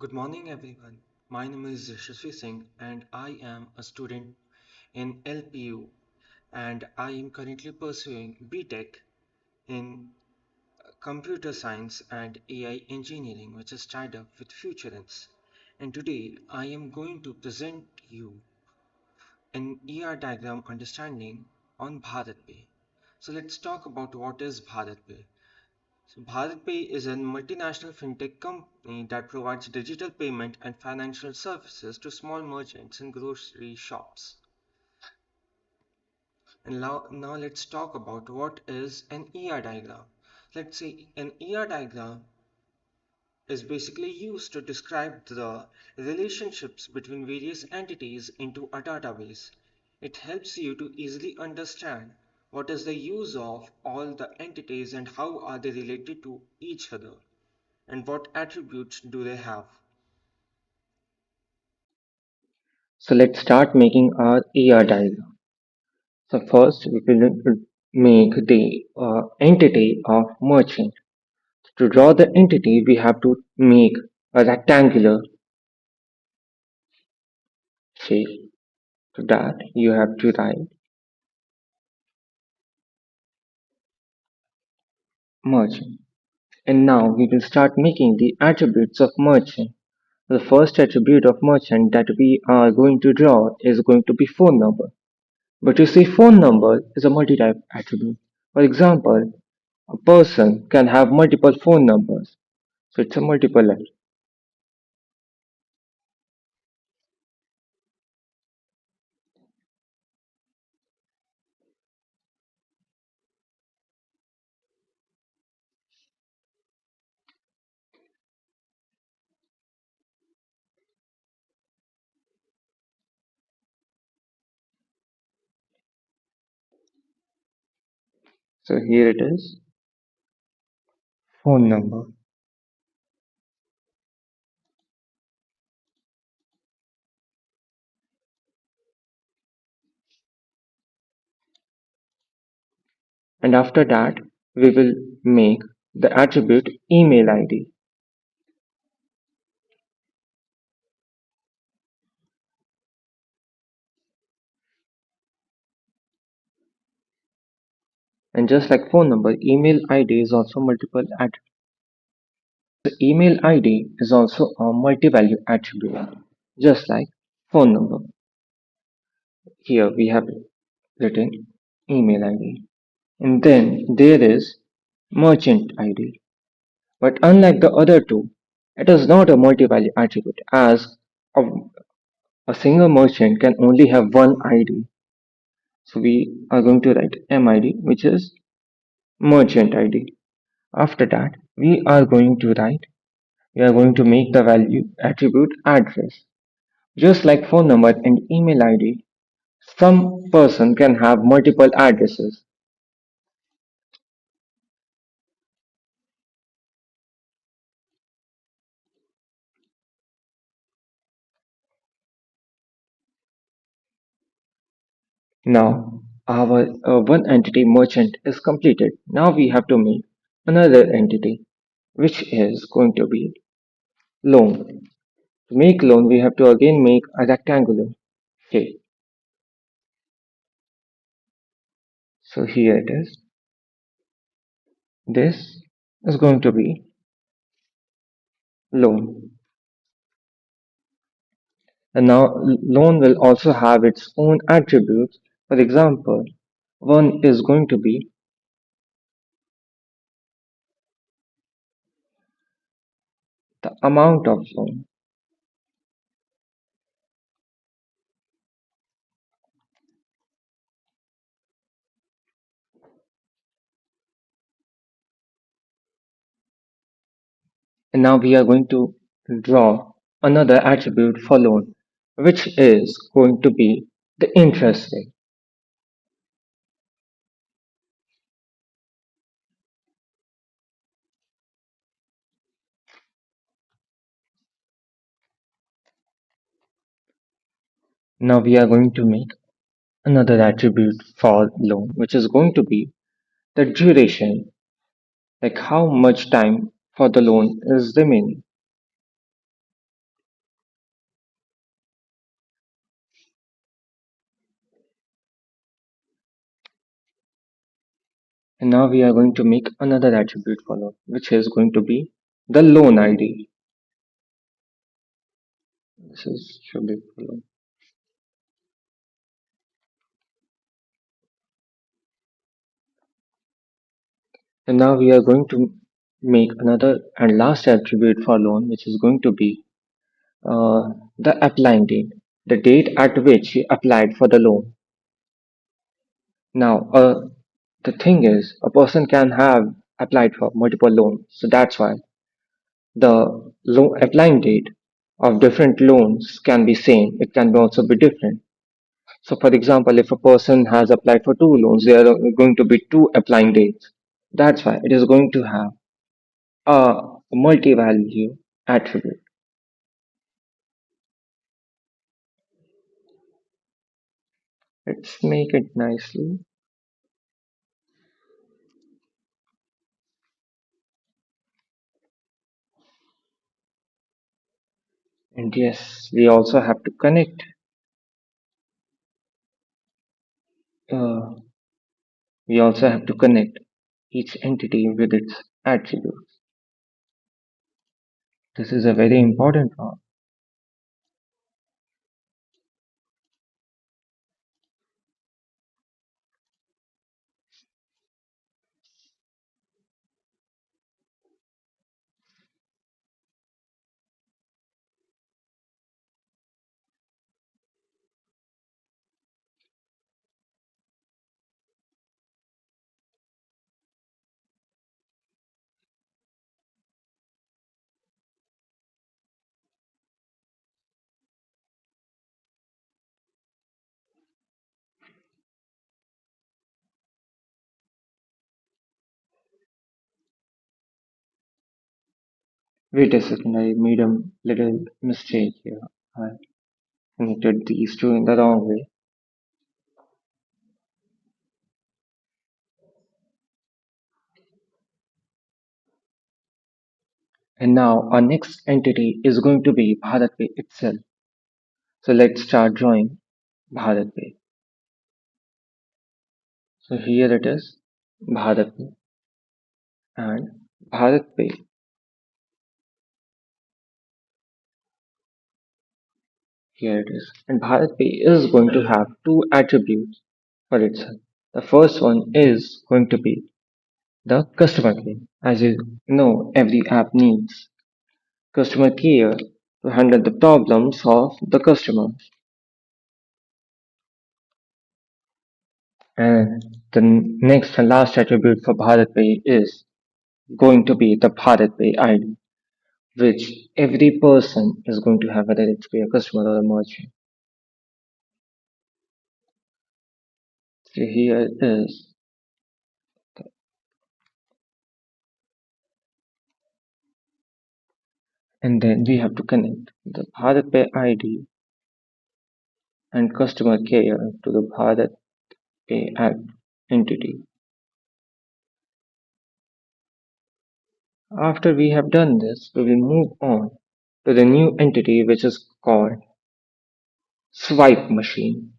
Good morning, everyone. My name is Yashasvi Singh, and I am a student in LPU, and I am currently pursuing BTech in Computer Science and AI Engineering, which is tied up with Futurance. And today, I am going to present you an ER diagram understanding on BharatPE. So let's talk about what is BharatPE. So BharatPe is a multinational fintech company that provides digital payment and financial services to small merchants and grocery shops. And now let's talk about what is an ER diagram. Let's say an ER diagram is basically used to describe the relationships between various entities into a database. It helps you to easily understand what is the use of all the entities and how are they related to each other, and what attributes do they have. So let's start making our ER diagram. So first we will make the entity of merchant. To draw the entity, we have to make a rectangular shape. To that, you have to write merchant. And now we will start making the attributes of merchant. The first attribute of merchant that we are going to draw is going to be phone number. But you see, phone number is a multi-type attribute. For example, a person can have multiple phone numbers. So it's a multiple. So here it is, phone number. And after that, we will make the attribute email ID. And just like phone number, email ID is also multiple attribute. The email ID is also a multi-value attribute, just like phone number. Here we have written email ID. And then there is merchant ID. But unlike the other two, it is not a multi-value attribute as a, a single merchant can only have one ID. So we are going to write MID, which is merchant ID. After that, we are going to make the value attribute address. Just like phone number and email ID, some person can have multiple addresses. Now, our one entity merchant is completed. Now we have to make another entity, which is going to be loan. To make loan, we have to again make a rectangular shape. So here it is. This is going to be loan. And now loan will also have its own attributes. For example, one is going to be the amount of loan. And now we are going to draw another attribute for loan, which is going to be the interest rate. Now we are going to make another attribute for loan, which is going to be the duration, like how much time for the loan is remaining. And now we are going to make another attribute for loan, which is going to be the loan ID. This is should be for loan. And now we are going to make another and last attribute for loan, which is going to be the applying date, the date at which you applied for the loan. Now, the thing is, a person can have applied for multiple loans, so that's why the applying date of different loans can be same. It can also be different. So, for example, if a person has applied for two loans, there are going to be two applying dates. That's why it is going to have a multi-value attribute. Let's make it nicely. And yes, we also have to connect. Uh, we also have to connect each entity with its attributes. This is a very important part. Wait a second, I made a little mistake here. I connected these two in the wrong way. And now our next entity is going to be BharatPe itself. So let's start drawing BharatPe. So here it is, BharatPe and BharatPe. Here it is. And BharatPe is going to have two attributes for itself. The first one is going to be the customer care. As you know, every app needs customer care to handle the problems of the customers. And the next and last attribute for BharatPe is going to be the BharatPe ID, which every person is going to have, whether it's be a customer or a merchant. So here is, and then we have to connect the BharatPe ID and customer care to the BharatPe app entity. After we have done this, we will move on to the new entity which is called swipe machine.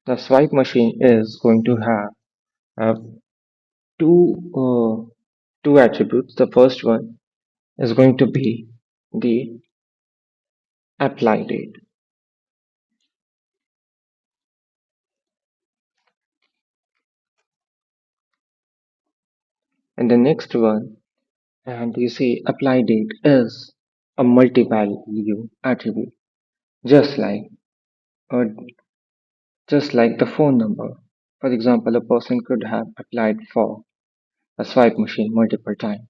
The swipe machine is going to have uh, two two attributes. The first one is going to be the apply date, and the next one, and you see, apply date is a multi-value attribute, just like uh, just like the phone number. For example, a person could have applied for a swipe machine multiple times.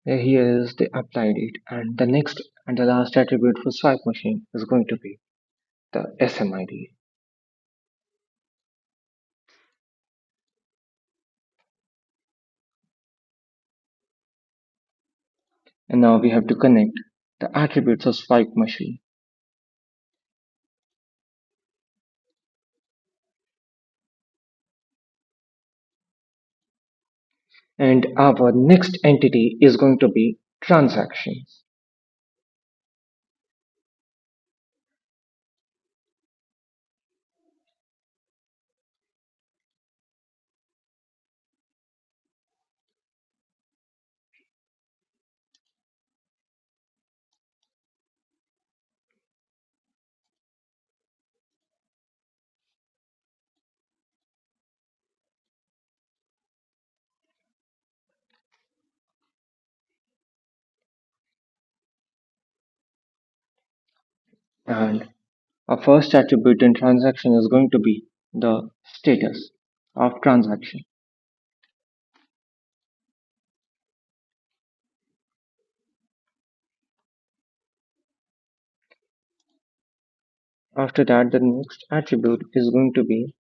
Here is the apply date, and the next and the last attribute for swipe machine is going to be the SMID. And now we have to connect the attributes of swipe machine. And our next entity is going to be transactions. And our first attribute in transaction is going to be the status of transaction. After that, the next attribute is going to be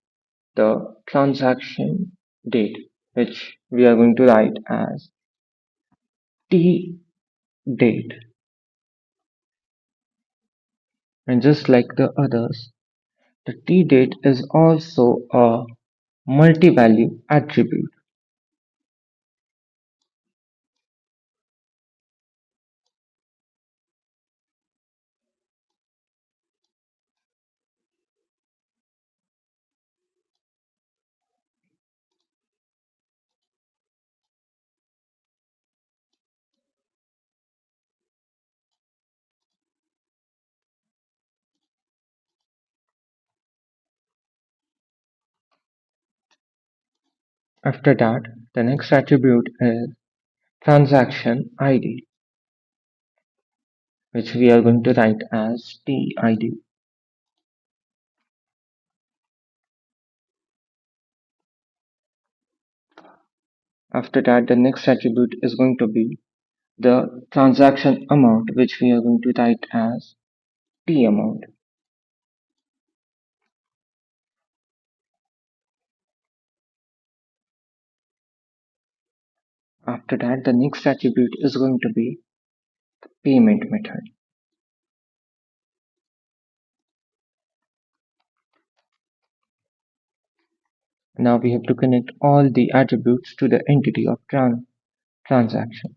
the transaction date, which we are going to write as T date. And just like the others, the T date is also a multi-value attribute. After that, the next attribute is transaction ID, which we are going to write as TID. After that, the next attribute is going to be the transaction amount, which we are going to write as T amount. After that, the next attribute is going to be payment method. Now we have to connect all the attributes to the entity of transaction.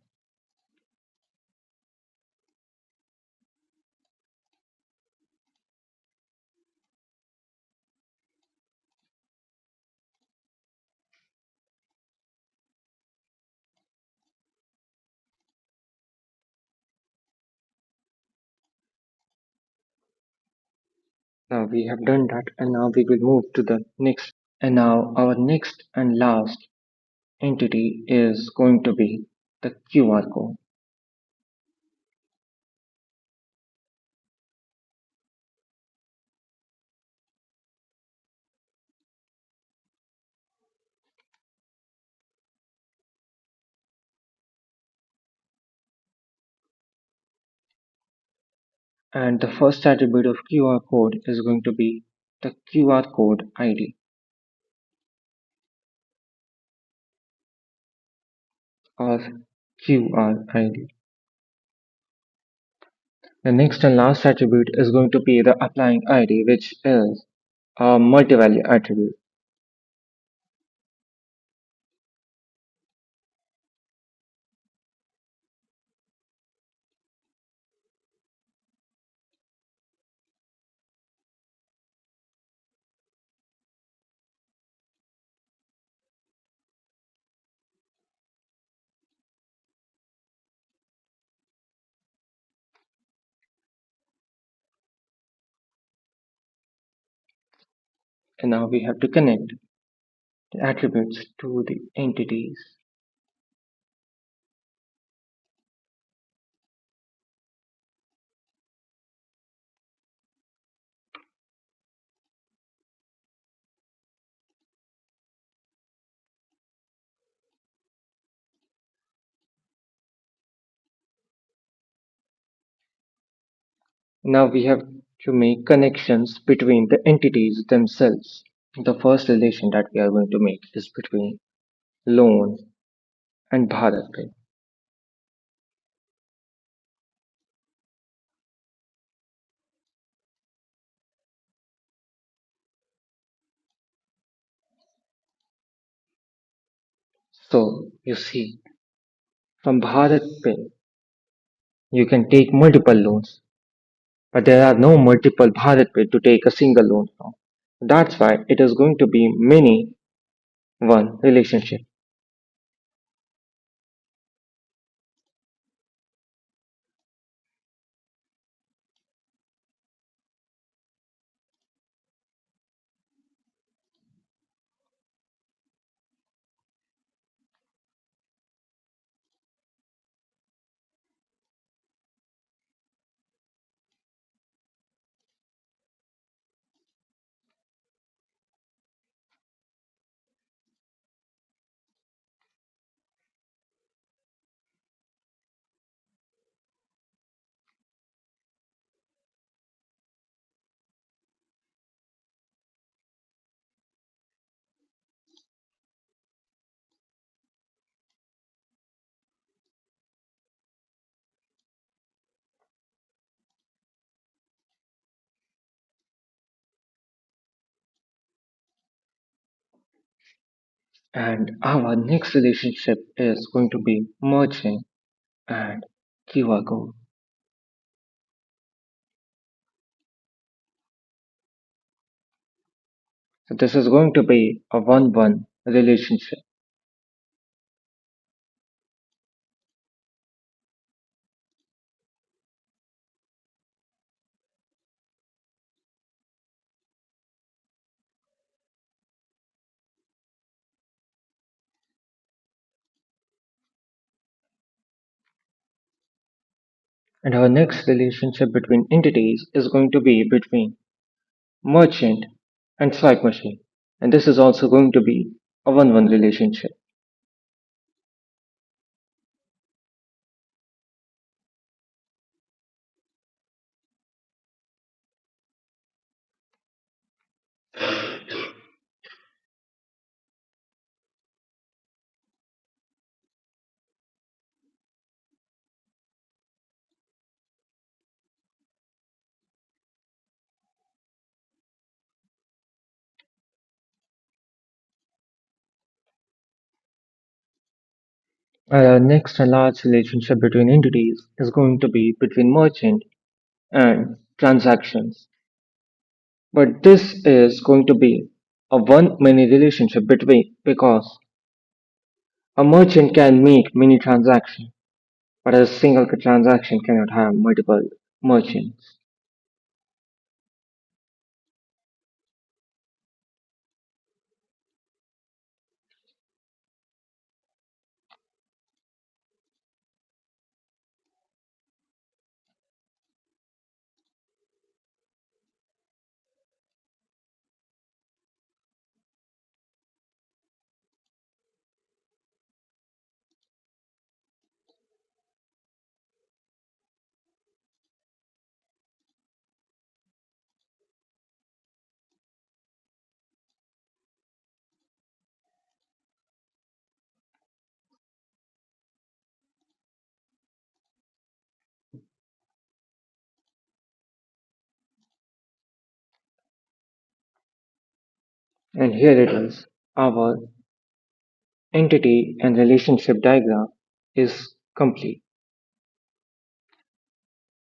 Now we have done that, and now we will move to the next. And now our next and last entity is going to be the QR code. And the first attribute of QR code is going to be the QR code ID or QR ID. The next and last attribute is going to be the applying ID, which is a multi-value attribute. And now we have to connect the attributes to the entities. Now we have to make connections between the entities themselves. The first relation that we are going to make is between loan and BharatPe. So you see, from BharatPe, you can take multiple loans, but there are no multiple BharatPe to take a single loan from. That's why it is going to be many one relationship. And our next relationship is going to be merchant and QR code. So this is going to be a one-one relationship. And our next relationship between entities is going to be between merchant and swipe machine. And this is also going to be a one-one relationship. And our next and last relationship between entities is going to be between merchant and transactions. But this is going to be a one-many relationship between because a merchant can make many transactions, but a single transaction cannot have multiple merchants. And here it is. Our entity and relationship diagram is complete.